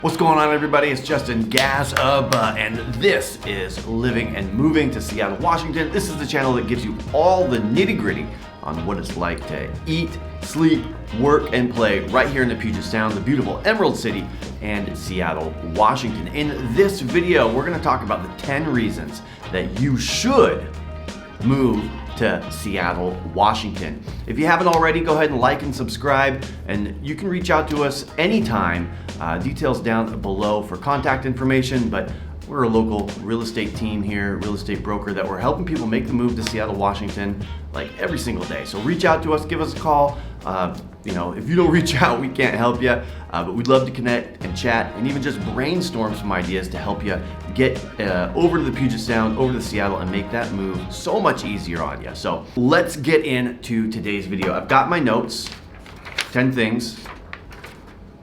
What's going on, everybody? It's Justin Gazaba, and this is Living and Moving to Seattle, Washington. This is the channel that gives you all the nitty-gritty on what it's like to eat, sleep, work, and play right here in the Puget Sound, the beautiful Emerald City, and Seattle, Washington. In this video, we're going to talk about the 10 reasons that you should move to Seattle, Washington. If you haven't already, go ahead and like and subscribe, and you can reach out to us anytime. Details down below for contact information, but we're a local real estate team here, real estate broker, that we're helping people make the move to Seattle, Washington, like every single day. So reach out to us, give us a call. If you don't reach out, we can't help you, but we'd love to connect and chat and even just brainstorm some ideas to help you get over to the Puget Sound, over to Seattle, and make that move so much easier on you. So let's get into today's video. I've got my notes, 10 things.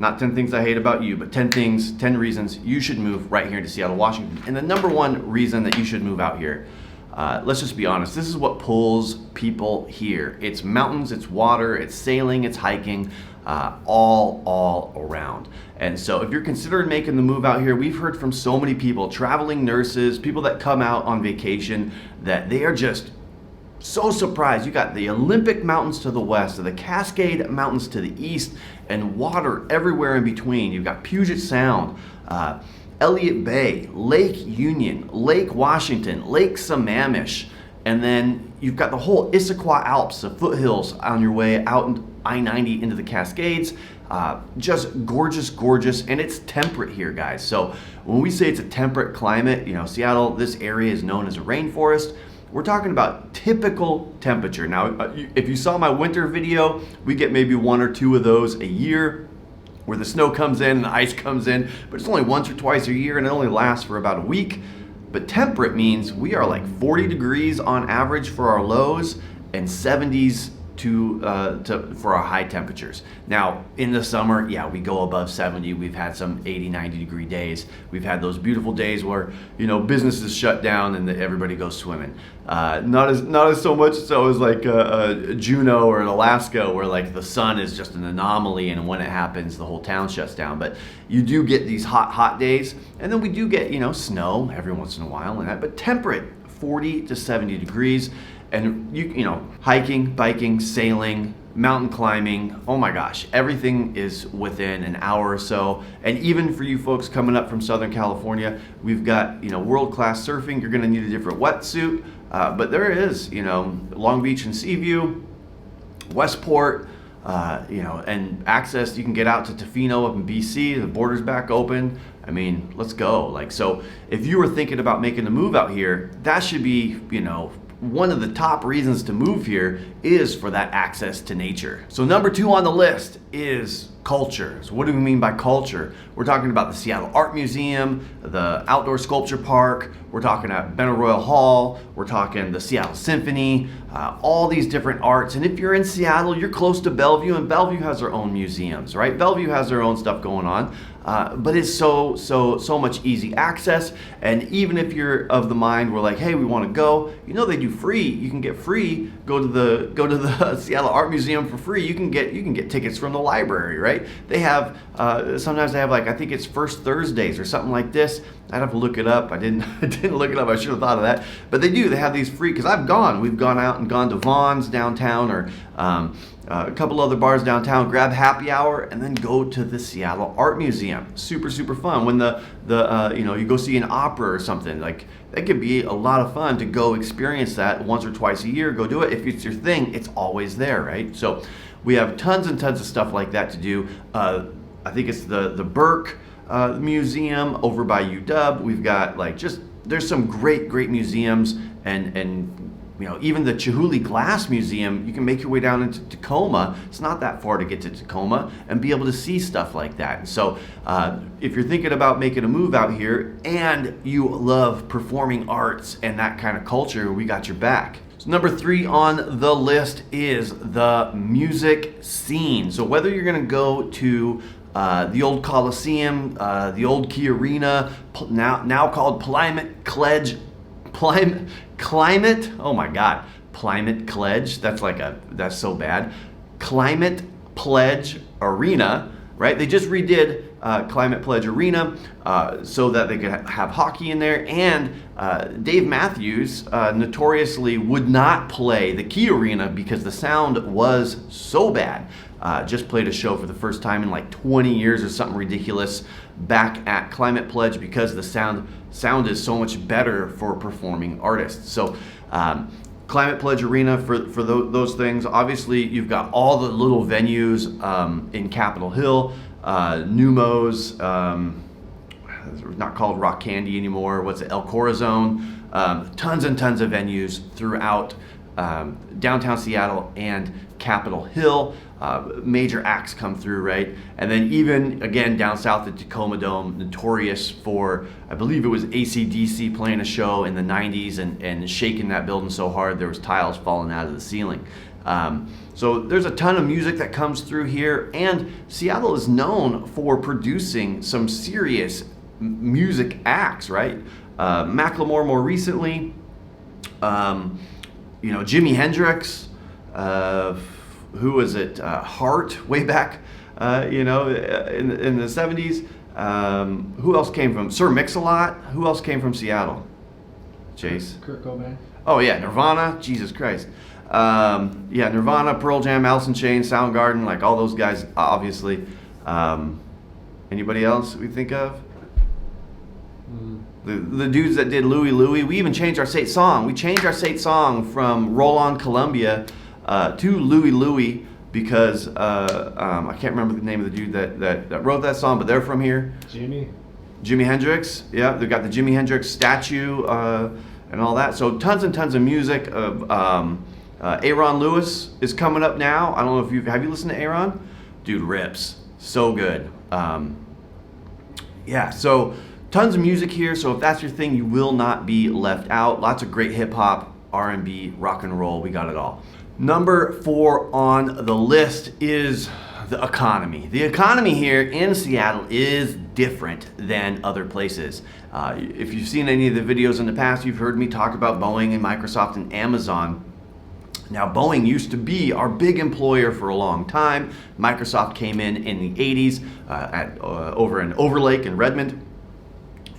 Not 10 things I hate about you, but 10 things, 10 reasons you should move right here to Seattle, Washington. And the number one reason that you should move out here, let's just be honest, this is what pulls people here. It's mountains, it's water, it's sailing, it's hiking, all around. And so if you're considering making the move out here, we've heard from so many people, traveling nurses, people that come out on vacation, that they are just so surprised. You got the Olympic Mountains to the west, the Cascade Mountains to the east, and water everywhere in between. You've got Puget Sound, Elliott Bay, Lake Union, Lake Washington, Lake Sammamish, and then you've got the whole Issaquah Alps, the foothills on your way out I-90 into the Cascades. Just gorgeous, and it's temperate here, guys. So when we say it's a temperate climate, Seattle, this area is known as a rainforest. We're talking about typical temperature. Now, if you saw my winter video, we get maybe one or two of those a year where the snow comes in and the ice comes in, but it's only once or twice a year and it only lasts for about a week. But temperate means we are like 40 degrees on average for our lows and 70s for our high temperatures. Now, in the summer, yeah, we go above 70. We've had some 80, 90 degree days. We've had those beautiful days where, businesses shut down and everybody goes swimming. Not as so much so as like Juneau or Alaska, where like the sun is just an anomaly, and when it happens, the whole town shuts down. But you do get these hot days, and then we do get, snow every once in a while and that, but temperate, 40 to 70 degrees. And hiking, biking, sailing, mountain climbing, oh my gosh, everything is within an hour or so. And even for you folks coming up from Southern California, we've got, world-class surfing. You're gonna need a different wetsuit, but there is, Long Beach and Seaview, Westport, and access. You can get out to Tofino up in BC, the border's back open. I mean, let's go. So if you were thinking about making a move out here, that should be, one of the top reasons to move here is for that access to nature. So number 2 on the list is culture. So what do we mean by culture? We're talking about the Seattle Art Museum, the Outdoor Sculpture Park, we're talking at Benaroya Hall, we're talking the Seattle Symphony, all these different arts. And if you're in Seattle, you're close to Bellevue, and Bellevue has their own museums, right? Bellevue has their own stuff going on. But it's so much easy access. And even if you're of the mind, we're like, hey, we want to go, they do free. You can get free. Go to the Seattle Art Museum for free. You can get tickets from the library, right? They have sometimes they have, like, I think it's first Thursdays or something like this. I'd have to look it up. I didn't look it up. I should have thought of that. But they do. They have these free, because we've gone out and gone to Vaughn's downtown, or a couple other bars downtown, grab happy hour, and then go to the Seattle Art Museum. Super fun. When you go see an opera or something, like, that could be a lot of fun to go experience that once or twice a year. Go do it. If it's your thing, it's always there, right? So we have tons and tons of stuff like that to do. I think it's the Burke Museum over by UW. We've got there's some great museums, and even the Chihuly Glass Museum. You can make your way down into Tacoma. It's not that far to get to Tacoma, and be able to see stuff like that. And so if you're thinking about making a move out here and you love performing arts and that kind of culture, we got your back. So number 3 on the list is the music scene. So whether you're gonna go to the old Coliseum, the old Key Arena, now called Climate Pledge, oh my God, Climate Pledge, that's so bad. Climate Pledge Arena, right? They just redid Climate Pledge Arena so that they could have hockey in there. And Dave Matthews notoriously would not play the Key Arena because the sound was so bad. Just played a show for the first time in like 20 years or something ridiculous back at Climate Pledge because the sound is so much better for performing artists. So Climate Pledge Arena for those things. Obviously, you've got all the little venues in Capitol Hill, Numos, it's not called Rock Candy anymore. What's it? El Corazon. Tons and tons of venues throughout downtown Seattle and Capitol Hill. Major acts come through, right? And then even again down south at Tacoma Dome, notorious for, I believe it was AC/DC playing a show in the 90s and shaking that building so hard there was tiles falling out of the ceiling. So there's a ton of music that comes through here, and Seattle is known for producing some serious music acts, right? Macklemore more recently, Jimi Hendrix, who was it? Heart way back, in the 70s. Who else came from? Sir Mix-a-Lot. Who else came from Seattle? Chase? Kurt Cobain. Oh yeah, Nirvana. Jesus Christ. Nirvana, Pearl Jam, Alice in Chains, Soundgarden, like all those guys, obviously. Anybody else we think of? The dudes that did Louie Louie. We even changed our state song. We changed our state song from Roll On Columbia to Louie Louie because I can't remember the name of the dude that wrote that song, but they're from here. Jimi Hendrix. Yeah, they've got the Jimi Hendrix statue and all that. So tons and tons of music. Aaron Lewis is coming up now. I don't know if have you listened to Aaron? Dude rips. So good. So tons of music here. So if that's your thing, you will not be left out. Lots of great hip hop, R&B, rock and roll. We got it all. Number 4 on the list is the economy. The economy here in Seattle is different than other places. If you've seen any of the videos in the past, you've heard me talk about Boeing and Microsoft and Amazon. Now, Boeing used to be our big employer for a long time. Microsoft came in the 80s over in Overlake and Redmond.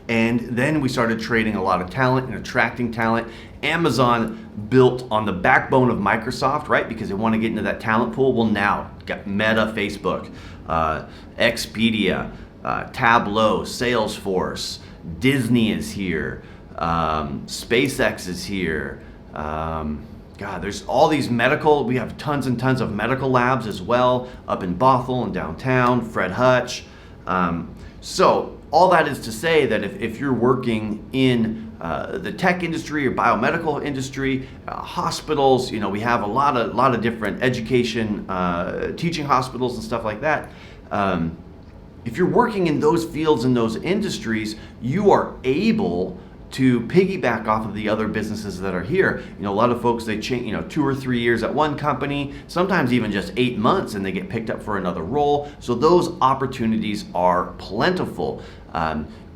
And then we started trading a lot of talent and attracting talent. Amazon built on the backbone of Microsoft, right? Because they want to get into that talent pool. Well, now got Meta, Facebook, Expedia, Tableau, Salesforce, Disney is here, SpaceX is here. There's all these medical, we have tons and tons of medical labs as well, up in Bothell and downtown, Fred Hutch. So all that is to say that if you're working in the tech industry or biomedical industry, hospitals, we have a lot of different education, teaching hospitals and stuff like that. If you're working in those fields and those industries, you are able to piggyback off of the other businesses that are here. A lot of folks, they change, 2 or 3 years at one company, sometimes even just 8 months, and they get picked up for another role. So those opportunities are plentiful.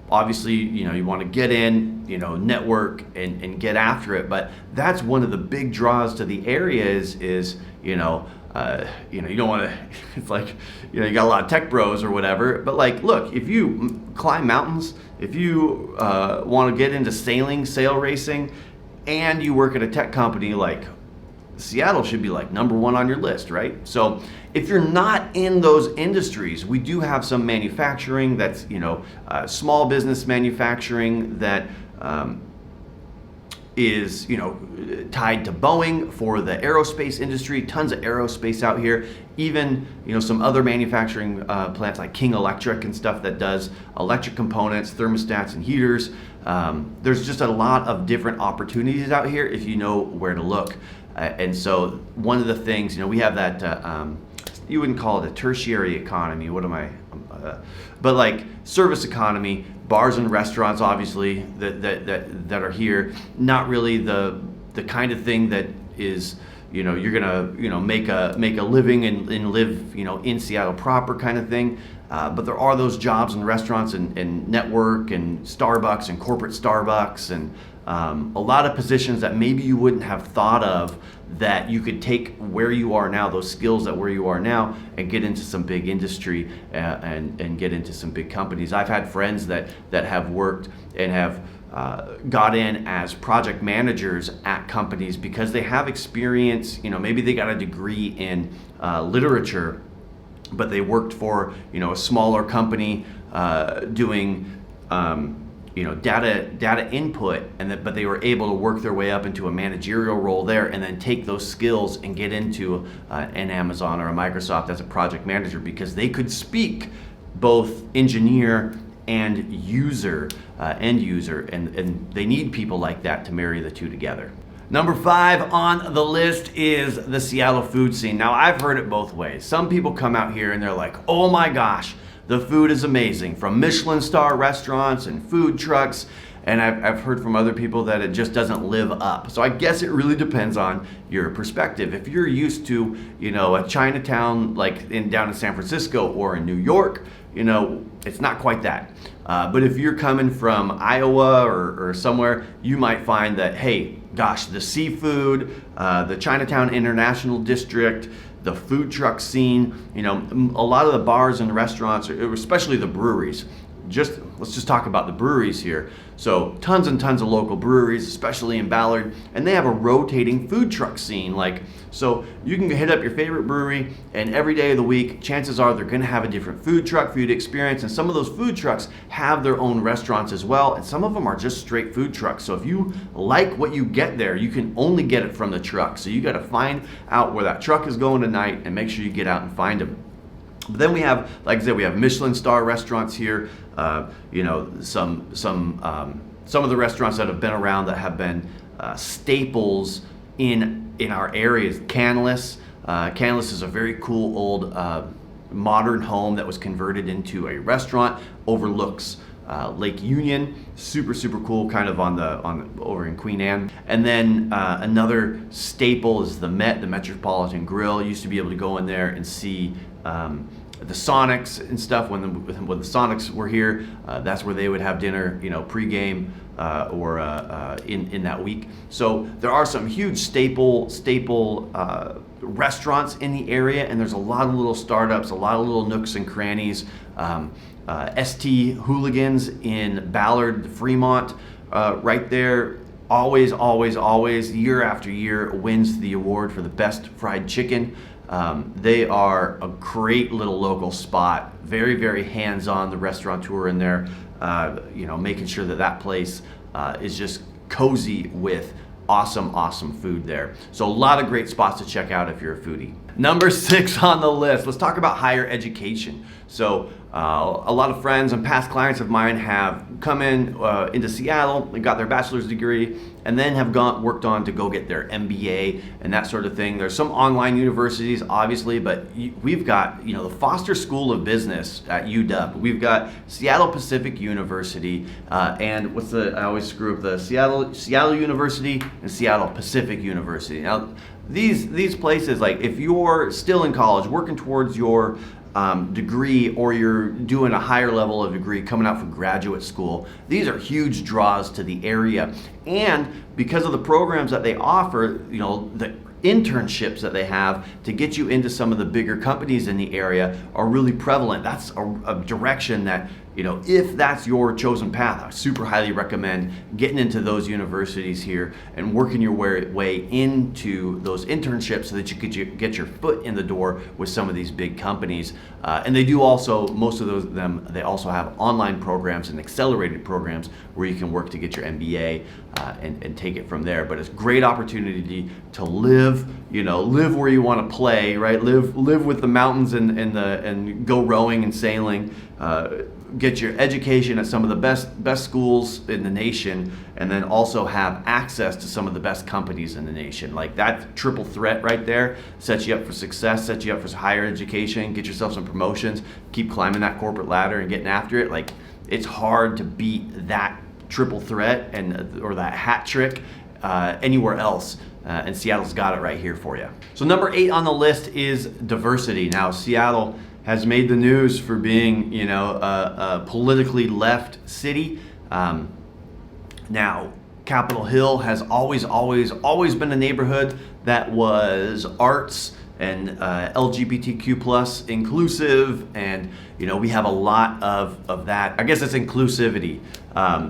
Obviously, you want to get in, network and get after it. But that's one of the big draws to the area is you don't want to, it's like, you got a lot of tech bros or whatever. But like, look, if you climb mountains, if you want to get into sail racing, and you work at a tech company, like Seattle should be like number 1 on your list, right? So if you're not in those industries, we do have some manufacturing that's, small business manufacturing that is, tied to Boeing for the aerospace industry. Tons of aerospace out here. Even, some other manufacturing plants like King Electric and stuff that does electric components, thermostats, and heaters. There's just a lot of different opportunities out here if you know where to look. And so one of the things, we have that, you wouldn't call it a tertiary economy. What am I? But like service economy, bars and restaurants, obviously that are here. Not really the kind of thing that is, you're gonna make a living and live in Seattle proper kind of thing. But there are those jobs in restaurants and network and Starbucks and corporate Starbucks and a lot of positions that maybe you wouldn't have thought of, that you could take where you are now, those skills that where you are now, and get into some big industry and get into some big companies. I've had friends that have worked and have got in as project managers at companies because they have experience. Maybe they got a degree in literature, but they worked for a smaller company doing data input, but they were able to work their way up into a managerial role there, and then take those skills and get into an Amazon or a Microsoft as a project manager, because they could speak both engineer and end user, and they need people like that to marry the two together. Number 5 on the list is the Seattle food scene. Now, I've heard it both ways. Some people come out here and they're like, oh my gosh, the food is amazing, from Michelin star restaurants and food trucks. And I've heard from other people that it just doesn't live up. So I guess it really depends on your perspective. If you're used to, a Chinatown like down in San Francisco or in New York, it's not quite that. But if you're coming from Iowa or somewhere, you might find that, hey, gosh, the seafood, the Chinatown International District, the food truck scene, a lot of the bars and restaurants, especially the breweries. Let's just talk about the breweries here. So tons and tons of local breweries, especially in Ballard, and they have a rotating food truck scene. So you can hit up your favorite brewery, and every day of the week, chances are they're gonna have a different food truck for you to experience. And some of those food trucks have their own restaurants as well, and some of them are just straight food trucks. So if you like what you get there, you can only get it from the truck. So you gotta find out where that truck is going tonight and make sure you get out and find them. But then we have, like I said, we have Michelin star restaurants here. Some of the restaurants that have been around that have been staples in our areas. Canlis is a very cool old modern home that was converted into a restaurant. Overlooks Lake Union. Super cool, kind of over in Queen Anne. And then another staple is the Metropolitan Grill. You used to be able to go in there and see the Sonics and stuff. When the Sonics were here, that's where they would have dinner, pre-game or in that week. So there are some huge staple restaurants in the area, and there's a lot of little startups, a lot of little nooks and crannies. ST Hooligans in Ballard, Fremont, right there. Always, year after year, wins the award for the best fried chicken. They are a great little local spot, very hands-on, the restaurateur in there, making sure that place is just cozy with awesome food there. So a lot of great spots to check out if you're a foodie. Number 6 on the list, let's talk about higher education. So a lot of friends and past clients of mine have come into Seattle and got their bachelor's degree, and then have worked on to go get their MBA and that sort of thing. There's some online universities, obviously, but we've got the Foster School of Business at UW. We've got Seattle Pacific University, and I always screw up the Seattle University and Seattle Pacific University. Now, these places, like if you're still in college, working towards your degree, or you're doing a higher level of degree coming out from graduate school, these are huge draws to the area. And because of the programs that they offer, the internships that they have to get you into some of the bigger companies in the area are really prevalent. That's a direction that, if that's your chosen path, I super highly recommend getting into those universities here and working your way into those internships so that you could get your foot in the door with some of these big companies. And they do also, most of them, they also have online programs and accelerated programs where you can work to get your MBA and take it from there. But it's a great opportunity to live where you want to play, right? Live with the mountains and go rowing and sailing. Get your education at some of the best schools in the nation, and then also have access to some of the best companies in the nation. Like that triple threat right there sets you up for success, sets you up for higher education, get yourself some promotions, keep climbing that corporate ladder and getting after it. Like, it's hard to beat that triple threat or that hat trick anywhere else. And Seattle's got it right here for you. So number 8 on the list is diversity. Now, Seattle has made the news for being, a politically left city. Now, Capitol Hill has always been a neighborhood that was arts and LGBTQ plus inclusive, and we have a lot of that. I guess it's inclusivity.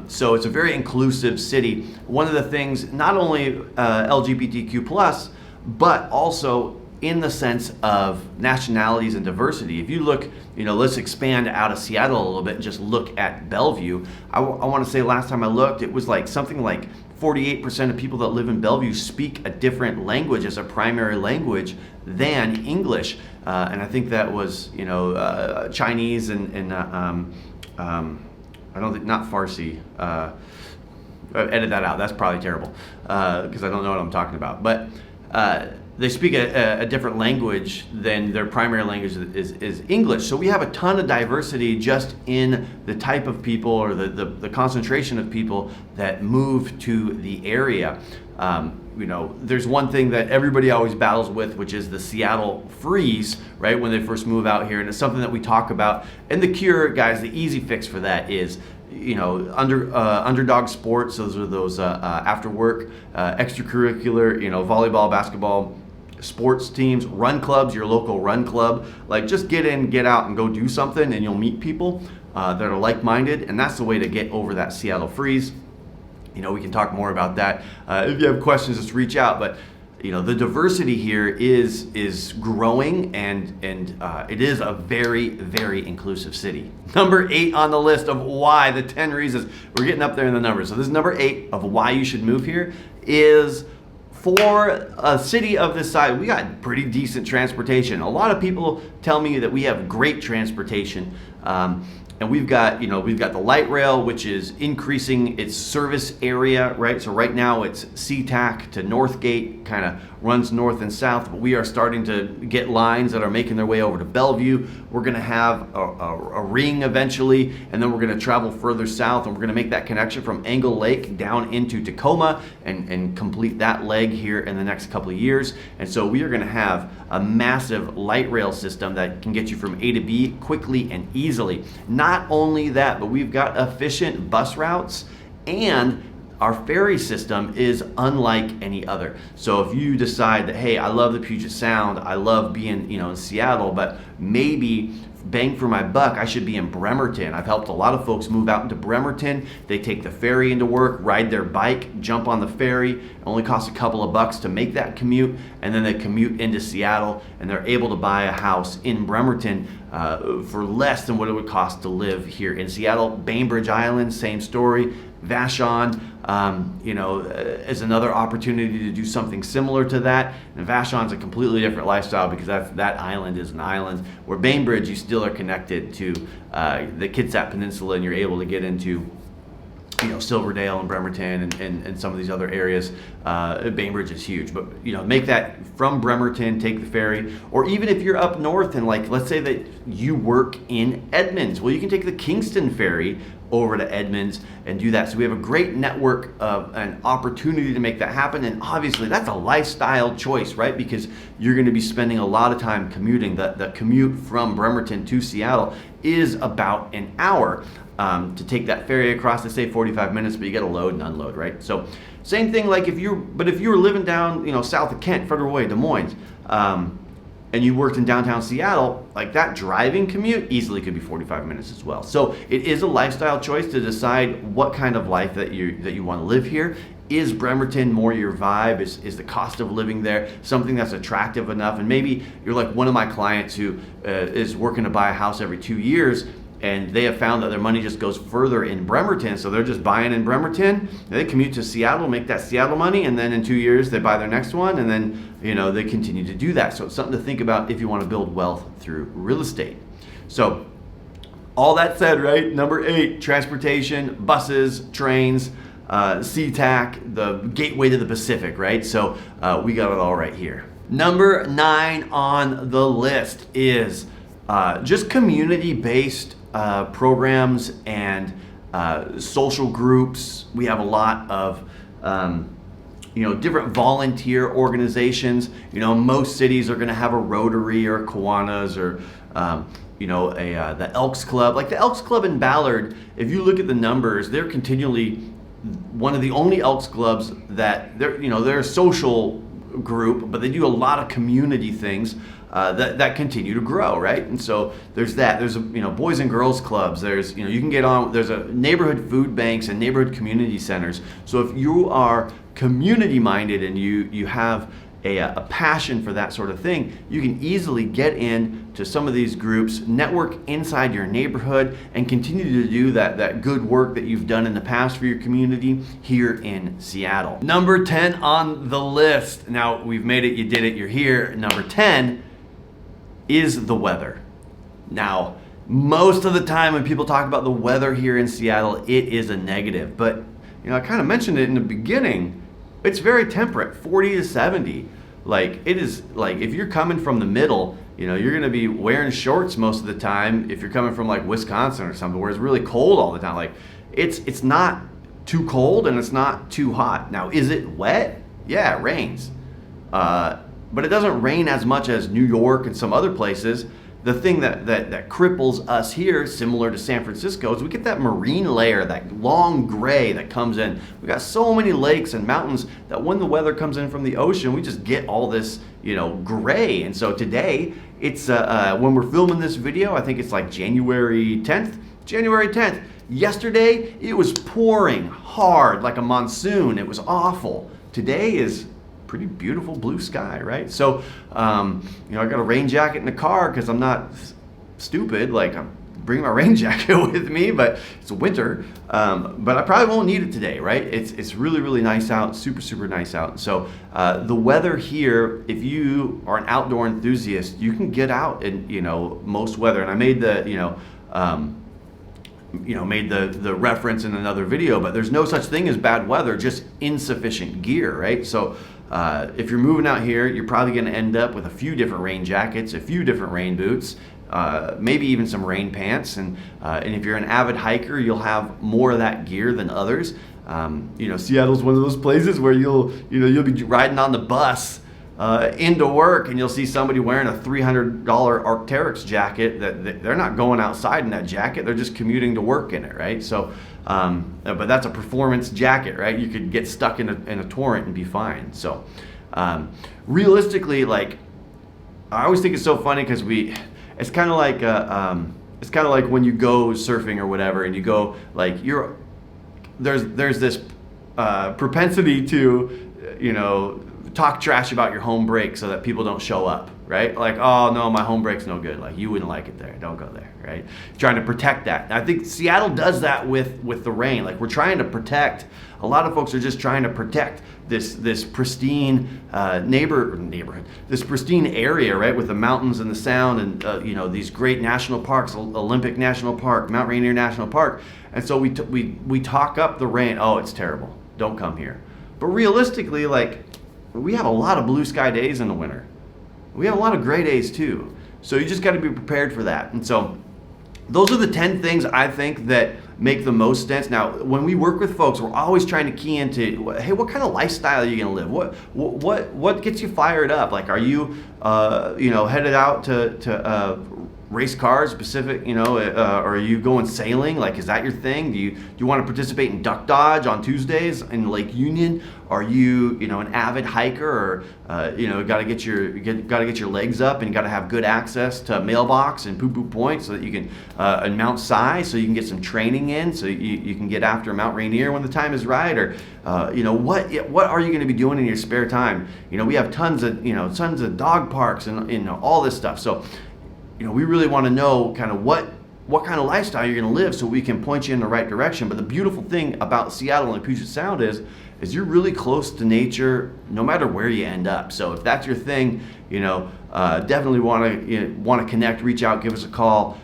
So it's a very inclusive city. One of the things, not only LGBTQ plus, but also in the sense of nationalities and diversity. If you look, let's expand out of Seattle a little bit and just look at Bellevue. I want to say last time I looked, it was like something like 48% of people that live in Bellevue speak a different language as a primary language than English. And I think that was, Chinese and I don't think, not Farsi. Edit that out. That's probably terrible because I don't know what I'm talking about. But they speak a different language than their primary language is English. So we have a ton of diversity just in the type of people or the concentration of people that move to the area. There's one thing that everybody always battles with, which is the Seattle freeze, right, when they first move out here. And it's something that we talk about. And the cure, guys, the easy fix for that is, underdog sports. Those are those after work, extracurricular, volleyball, basketball, sports teams, run clubs, your local run club. Like, just get in, get out, and go do something, and you'll meet people that are like-minded. And that's the way to get over that Seattle freeze. We can talk more about that. If you have questions, just reach out. But the diversity here is growing, and it is a very, very inclusive city. Number 8 on the list of why, the 10 reasons. We're getting up there in the numbers. So this is number 8 of why you should move here is, for a city of this size, we got pretty decent transportation. A lot of people tell me that we have great transportation. And we've got the light rail, which is increasing its service area, right? So right now it's SeaTac to Northgate, kind of runs north and south, but we are starting to get lines that are making their way over to Bellevue. We're gonna have a ring eventually, and then we're gonna travel further south, and we're gonna make that connection from Angle Lake down into Tacoma and complete that leg here in the next couple of years. And so we are gonna have a massive light rail system that can get you from A to B quickly and easily. Not only that, but we've got efficient bus routes, and our ferry system is unlike any other. So if you decide that, hey, I love the Puget Sound, I love being in Seattle, but maybe bang for my buck, I should be in Bremerton. I've helped a lot of folks move out into Bremerton. They take the ferry into work, ride their bike, jump on the ferry. It only costs a couple of bucks to make that commute, and then they commute into Seattle, and they're able to buy a house in Bremerton for less than what it would cost to live here in Seattle. Bainbridge Island, same story. Vashon, is another opportunity to do something similar to that. And Vashon's a completely different lifestyle because that island is an island. Where Bainbridge, you still are connected to the Kitsap Peninsula, and you're able to get into Silverdale and Bremerton and some of these other areas. Bainbridge is huge, but make that from Bremerton, take the ferry, or even if you're up north and let's say that you work in Edmonds, well, you can take the Kingston ferry over to Edmonds and do that. So we have a great network of an opportunity to make that happen. And obviously that's a lifestyle choice, right? Because you're going to be spending a lot of time commuting. The commute from Bremerton to Seattle is about an hour. To take that ferry across, they say 45 minutes, but you got to load and unload, right? So same thing, if you were living down, south of Kent, further away, Des Moines, and you worked in downtown Seattle, that driving commute easily could be 45 minutes as well. So it is a lifestyle choice to decide what kind of life that you want to live here. Is Bremerton more your vibe? Is the cost of living there something that's attractive enough? And maybe you're like one of my clients who is working to buy a house every 2 years, and they have found that their money just goes further in Bremerton, so they're just buying in Bremerton. They commute to Seattle, make that Seattle money, and then in 2 years they buy their next one, and then they continue to do that. So it's something to think about if you want to build wealth through real estate. So all that said, right? Number 8, transportation, buses, trains, SeaTac, the gateway to the Pacific, right? So we got it all right here. Number 9 on the list is just community-based programs and social groups. We have a lot of different volunteer organizations. Most cities are going to have a Rotary or Kiwanis or the Elks Club. Like the Elks Club in Ballard, if you look at the numbers, they're continually one of the only Elks clubs that they're a social group, but they do a lot of community things that continue to grow, right? And so there's that. There's boys and girls clubs. There's you can get on. There's a neighborhood food banks and neighborhood community centers. So if you are community minded and you have a passion for that sort of thing, you can easily get in to some of these groups, network inside your neighborhood, and continue to do that good work that you've done in the past for your community here in Seattle. Number 10 on the list. Now, we've made it, you did it, you're here. Number 10 is the weather. Now, most of the time when people talk about the weather here in Seattle, it is a negative. But, I kind of mentioned it in the beginning. It's very temperate, 40 to 70. Like, it is, like, if you're coming from the middle, you're gonna be wearing shorts most of the time if you're coming from like Wisconsin or something where it's really cold all the time. Like, it's not too cold and it's not too hot. Now, is it wet? Yeah, it rains. But it doesn't rain as much as New York and some other places. The thing that cripples us here, similar to San Francisco, is we get that marine layer, that long gray that comes in. We got so many lakes and mountains that when the weather comes in from the ocean, we just get all this, gray. And so today, it's when we're filming this video, I think it's like January 10th. January 10th. Yesterday, it was pouring hard like a monsoon. It was awful. Today is pretty beautiful blue sky, right? So, I got a rain jacket in the car because I'm not stupid. Like, I'm bringing my rain jacket with me, but it's winter. But I probably won't need it today, right? It's really, really nice out, super, super nice out. So the weather here, if you are an outdoor enthusiast, you can get out in, most weather. And I made the reference in another video, but there's no such thing as bad weather, just insufficient gear, right? So if you're moving out here, you're probably going to end up with a few different rain jackets, a few different rain boots, maybe even some rain pants. And if you're an avid hiker, you'll have more of that gear than others. Seattle's one of those places where you'll be riding on the bus into work and you'll see somebody wearing a $300 Arc'teryx jacket that they're not going outside in that jacket, they're just commuting to work in it, right? So but that's a performance jacket, right? You could get stuck in a torrent and be fine. So realistically, like, I always think it's so funny because it's kind of like when you go surfing or whatever and you go, like, there's this propensity to talk trash about your home brake so that people don't show up, right? Like, oh no, my home brake's no good. Like, you wouldn't like it there. Don't go there, right? Trying to protect that. And I think Seattle does that with the rain. Like, we're trying to protect. A lot of folks are just trying to protect this pristine neighborhood, this pristine area, right, with the mountains and the sound and these great national parks, Olympic National Park, Mount Rainier National Park. And so we talk up the rain. Oh, it's terrible. Don't come here. But realistically, like, we have a lot of blue sky days in the winter. We have a lot of gray days too. So you just got to be prepared for that. And so those are the 10 things I think that make the most sense. Now, when we work with folks, we're always trying to key into, hey, what kind of lifestyle are you going to live? What gets you fired up? Like, are you, headed out to race cars specific, or are you going sailing? Like, is that your thing? Do you want to participate in duck dodge on Tuesdays in Lake Union? Are you, an avid hiker, or got to get your legs up and you got to have good access to mailbox and poo-poo point so that you can and Mount Si, so you can get some training in, so you can get after Mount Rainier when the time is right, or what are you going to be doing in your spare time? We have tons of dog parks and all this stuff. So we really want to know kind of what kind of lifestyle you're going to live so we can point you in the right direction. But the beautiful thing about Seattle and Puget Sound is you're really close to nature no matter where you end up. So if that's your thing, definitely want to connect, reach out, give us a call,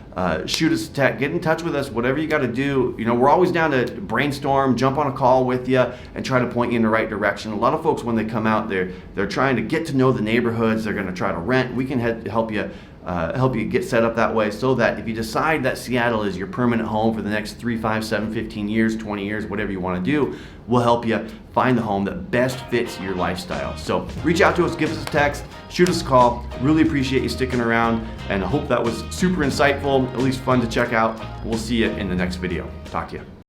shoot us a text, get in touch with us, whatever you got to do. We're always down to brainstorm, jump on a call with you and try to point you in the right direction. A lot of folks, when they come out, they're trying to get to know the neighborhoods. They're going to try to rent. We can help you get set up that way, so that if you decide that Seattle is your permanent home for the next 3, 5, 7, 15 years, 20 years, whatever you want to do, we'll help you find the home that best fits your lifestyle. So reach out to us, give us a text, shoot us a call. Really appreciate you sticking around, and I hope that was super insightful, at least fun to check out. We'll see you in the next video. Talk to you.